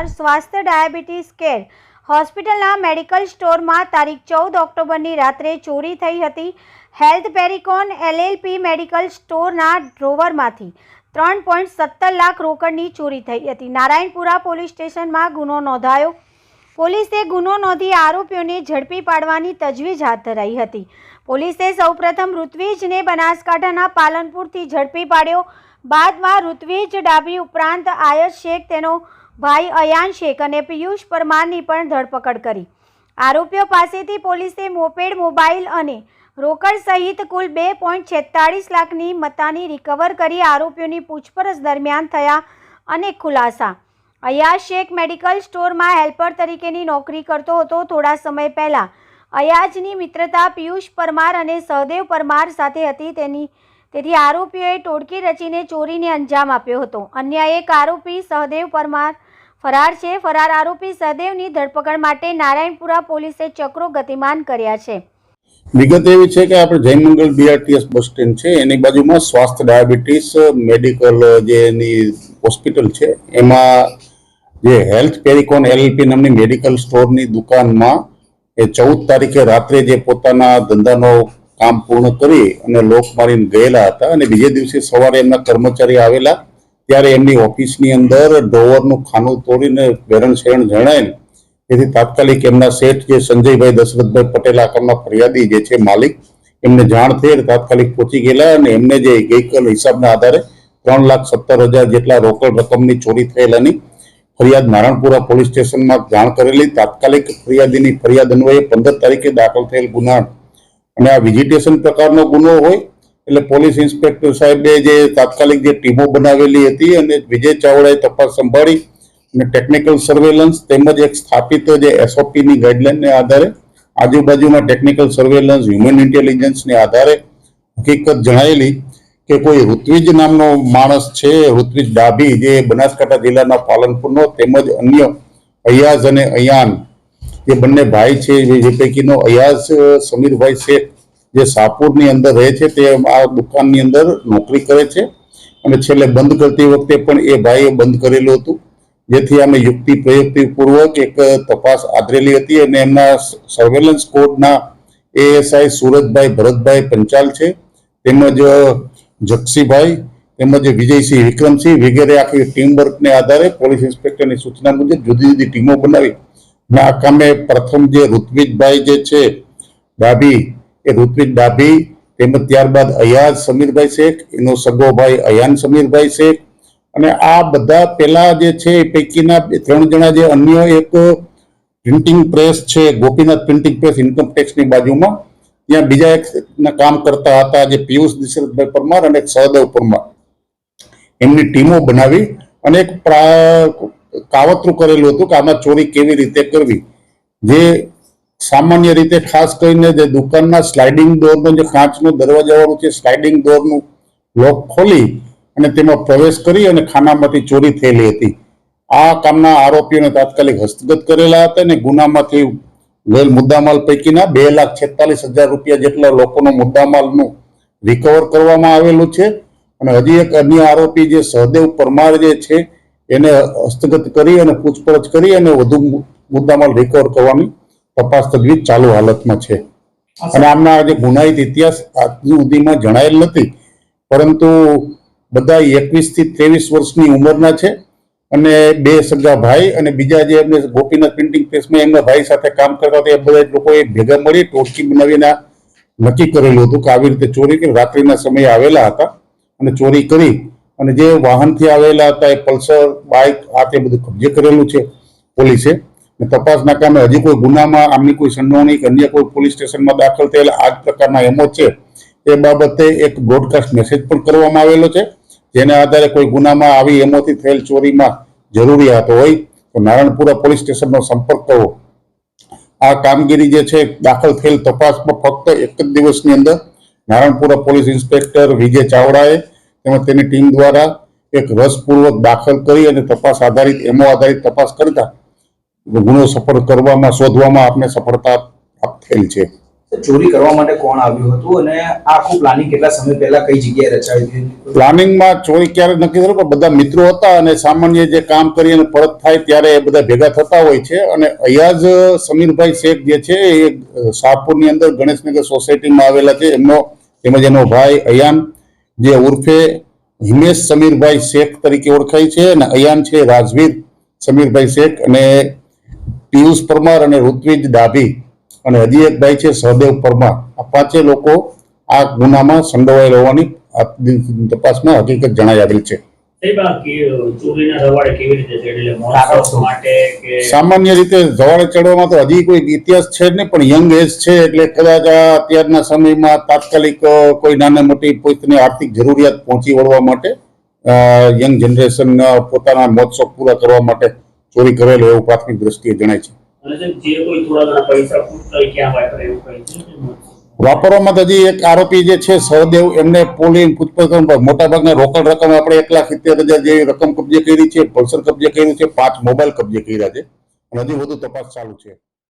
સ્વાસ્થ્ય diabetes care હોસ્પિટલના medical સ્ટોરમાં તારીખ 14 ઓક્ટોબરની રાત્રે ચોરી થઈ હતી। હેલ્થ પેરિકોન LLP મેડિકલ સ્ટોરના ડ્રોવરમાંથી 3.17 લાખ રોકડની ચોરી થઈ હતી। નારાયણપુરા પોલીસ સ્ટેશનમાં ગુનો નોંધાયો। પોલીસે ગુનો નોંધી આરોપીઓને ઝડપી પાડવાની તજવીજ હાથ ધરાઈ હતી। પોલીસે સૌપ્રથમ ઋત્વિજને બનાસકાંઠાના પાલનપુરથી ઝડપી પાડ્યો। બાદમાં ઋત્વિજ ડાભી ઉપરાંત આયશ શેખ, તેનો ભાઈ અયાન શેખ અને પિયુષ પરમારની પણ ધરપકડ કરી। આરોપીઓ પાસેથી પોલીસે મોપેડ, મોબાઈલ અને રોકડ સહિત કુલ 2.46 લાખની મત્તાની રિકવર કરી। આરોપીઓની પૂછપરછ દરમિયાન થયા અનેક ખુલાસા। અયાજ શેખ મેડિકલ સ્ટોરમાં હેલ્પર તરીકેની નોકરી કરતો હતો। થોડા સમય પહેલા અયાજની મિત્રતા પિયુષ પરમાર અને સહદેવ પરમાર સાથે હતી। તેથી આરોપીઓએ ટોળકી રચીને ચોરીને અંજામ આપ્યો હતો। અન્ય એક આરોપી સહદેવ પરમાર ફરાર છે। ફરાર આરોપી સહદેવની ધરપકડ માટે નારાયણપુરા પોલીસે ચક્રો ગતિમાન કર્યા છે। વિગત એવી છે કે આપણે જયમંગલ BRTS બસ સ્ટેન્ડ છે એની બાજુમાં સ્વાસ્થ્ય ડાયાબિટીસ મેડિકલ જે એની હોસ્પિટલ છે એમાં જે હેલ્થ પેરિકોન LLP નામની મેડિકલ સ્ટોરની દુકાનમાં એ 14 તારીખે રાત્રે જે પોતાના ધંધાનો કામ પૂર્ણ કરી અને લોક મારીને ગયેલા હતા અને બીજે દિવસે સવારે એમના કર્મચારી આવેલા ત્યારે એમની ઓફિસની અંદર ડ્રોવરનું ખાનું તોડીને વેરણ જણાયેલ। તેથી તાત્કાલિક એમના શેઠ જે સંજયભાઈ દશરથભાઈ પટેલ આ કામના ફરિયાદી જે છે માલિક, એમને જાણ થઈ તાત્કાલિક પહોંચી ગયેલા અને એમને જે ગઈકાલ હિસાબના આધારે 3,17,000 જેટલા રોકડ રકમની ચોરી થયેલાની ફરિયાદ નારાયણપુરા પોલીસ સ્ટેશનમાં જાણ કરેલી। તાત્કાલિક ફરિયાદીની ફરિયાદ અન્વયે 15 તારીખે દાખલ થયેલ ગુના અને આ વિઝિટેશન પ્રકારનો ગુનો હોય એટલે પોલીસ ઇન્સ્પેક્ટર સાહેબે જે તાત્કાલિક જે ટીમો બનાવેલી હતી અને વિજય ચાવડાએ તપાસ સંભાળી અને ટેકનિકલ સર્વેલન્સ તેમજ એક સ્થાપિત જે SOPની ગાઈડલાઈનને આધારે આજુબાજુના ટેકનિકલ સર્વેલન્સ, હ્યુમન ઇન્ટેલિજન્સને આધારે હકીકત જણાયેલી કે કોઈ ઋત્વિજ નામનો માણસ છે, ઋત્વિજ ડાભી, જે બનાસકાંઠા જિલ્લાના પાલનપુરનો, તેમજ અન્ય અયાઝ અને અયાન જે બંને ભાઈ છે, જે પૈકીનો અયાઝ સમીરભાઈ શેખ જે શાહપુરની અંદર રહે છે તે આ દુકાનની અંદર નોકરી કરે છે અને છેલ્લે બંધ કરતી વખતે પણ એ ભાઈએ બંધ કરેલું હતું। જેથી અમે યુક્તિ પ્રયુક્તિપૂર્વક એક તપાસ આદરેલી હતી અને એમના સર્વેલન્સ કોડના ASI સુરજભાઈ ભરતભાઈ પંચાલ છે, તેમજ જક્ષીભાઈ, તેમજ વિજયસિંહ, વિક્રમસિંહ વગેરે આખી ટીમ વર્કને આધારે પોલીસ ઇન્સ્પેક્ટરની સૂચના મુજબ જુદી જુદી ટીમો બનાવી અને આ કામે પ્રથમ જે ઋત્વિજભાઈ જે છે ડાભી, એ ઋત્વિજ ડાભી, તેમજ ત્યારબાદ અયાઝ સમીરભાઈ શેખ, એનો સગો ભાઈ અયાન સમીરભાઈ શેખ અને આ બધા પેલા જે છે એ પૈકીના 3 જણા જે અન્ય એક પ્રિન્ટિંગ પ્રેસ છે, ગોપીનાથ પ્રિન્ટિંગ પ્રેસ ઇન્કમ ટેક્સની બાજુમાં, ત્યાં બીજા એક કામ કરતા હતા જે પિયુષ દશરથભાઈ પરમાર અને સહદેવ પરમાર, એમની ટીમો બનાવી અને એક કાવતરું કરેલું હતું કે આમાં ચોરી કેવી રીતે કરવી। જે સામાન્ય રીતે ખાસ કરીને જે દુકાનના સ્લાઇડિંગ ડોરનો જે કાચનો દરવાજાવાળું છે, સ્લાઇડિંગ ડોરનું લોક ખોલી અને તેમાં પ્રવેશ કરી અને ખાનામાંથી ચોરી થયેલી હતી। આ કામના આરોપીઓને તાત્કાલિક હસ્તગત કરેલા હતા અને ગુનામાંથી ગયેલ મુદ્દામાલ પૈકીના 2,46,000 રૂપિયા જેટલા લોકોનો મુદ્દામાલનું રિકવર કરવામાં આવેલું છે અને હજી એક અન્ય આરોપી જે સહદેવ પરમાર જે છે એને હસ્તગત કરી અને પૂછપરછ કરી અને વધુ મુદ્દામાલ રિકવર કરવાની તપાસ તજવીજ ચાલુ હાલતમાં છે। અને આમના જે ગુનાહિત ઇતિહાસ આજ સુધીમાં જણાયેલ નથી, પરંતુ બધા 21 થી 23 વર્ષની ઉંમરના છે અને 2 સગા ભાઈ અને બીજા જે એમને ગોપીનાથ પ્રિન્ટિંગ પ્રેસમાં એમના ભાઈ સાથે કામ કરતા હતા એ બધા લોકોએ ભેગા મળી ટોળકી બનાવીને નક્કી કરેલું હતું કે આવી રીતે ચોરી કરી રાત્રિના સમયે આવેલા હતા અને ચોરી કરી અને જે વાહનથી આવેલા હતા એ પલ્સર બાઇક આ તે બધું કબજે કરેલું છે પોલીસે। તપાસના કામે હજી કોઈ ગુનામાં આમની કોઈ સંડોવણી કે અન્ય કોઈ પોલીસ સ્ટેશનમાં દાખલ થયેલા આ જ પ્રકારના એમો છે એ બાબતે એક બ્રોડકાસ્ટ મેસેજ પણ કરવામાં આવેલો છે, જેને આધારે કોઈ ગુનામાં આવી એમોથી થયેલ ચોરીમાં જરૂરિયાત હોય તો નારાયણપુરા પોલીસ સ્ટેશનનો સંપર્ક કરવો। આ કામગીરી જે છે દાખલ થયેલ તપાસમાં ફક્ત એક જ દિવસની અંદર નારાયણપુરા પોલીસ ઇન્સ્પેક્ટર વિજય ચાવડાએ તેમજ તેની ટીમ દ્વારા એક રસપૂર્વક દાખલ કરી અને તપાસ આધારિત એમો આધારિત તપાસ કરતા ગુનો સફળ કરવામાં શોધવામાં આપને સફળતા પ્રાપ્ત થયેલ છે। ચોરી કરવા માટે કોણ આવ્યું હતું અને આ આખું પ્લાનિંગ કેટલા સમય પહેલા કઈ જગ્યાએ રચાયું હતું? પ્લાનિંગમાં ચોરી ક્યારે નક્કી થયું પણ બધા મિત્રો હતા અને સામાન્ય જે કામ કરી અને પરત થાય ત્યારે એ બધા ભેગા થતા હોય છે. અને અયાઝ સમીરભાઈ શેખ જે છે એ શાહપુરની અંદર ગણેશનગર સોસાયટીમાં આવેલા છે. તેમજ એનો ભાઈ અયાન જે ઉર્ફે હિમેશ સમીરભાઈ શેખ તરીકે ઓળખાય છે, અને અયાન છે રાજવીર સમીરભાઈ શેખ, અને પિયુષ પરમાર અને ઋત્વિજ ડાભી, અને હજી એક ભાઈ છે સહદેવ પરમાર. આ પાંચે લોકો આ ગુનામાં સંડોવાયેલા હોવાની તપાસમાં હકીકત જણાઈ આવેલ છે. સામાન્ય રીતે ધવાડે ચડવામાં તો હજી કોઈ ઇતિહાસ છે જ નહીં, પણ યંગ એજ છે એટલે કદાચ અત્યારના સમયમાં તાત્કાલિક કોઈ નાના મોટી પોતાની આર્થિક જરૂરિયાત પહોંચી વળવા માટે યંગ જનરેશન પોતાના મોજ શોખ પૂરા કરવા માટે ચોરી કરેલો એવું પ્રાથમિક દ્રષ્ટિએ જણાય છે. વાપરવામાં તો હજી એક આરોપી જે છે સહદેવ, એમને પોલીસ પૂછપરછ મોટાભાગના રોકડ રકમ આપણે 1,70,000 જેવી રકમ કબજે કરી છે, પલ્સર કબજે કર્યું છે, 5 મોબાઈલ કબજે કર્યા છે, અને હજી વધુ તપાસ ચાલુ છે.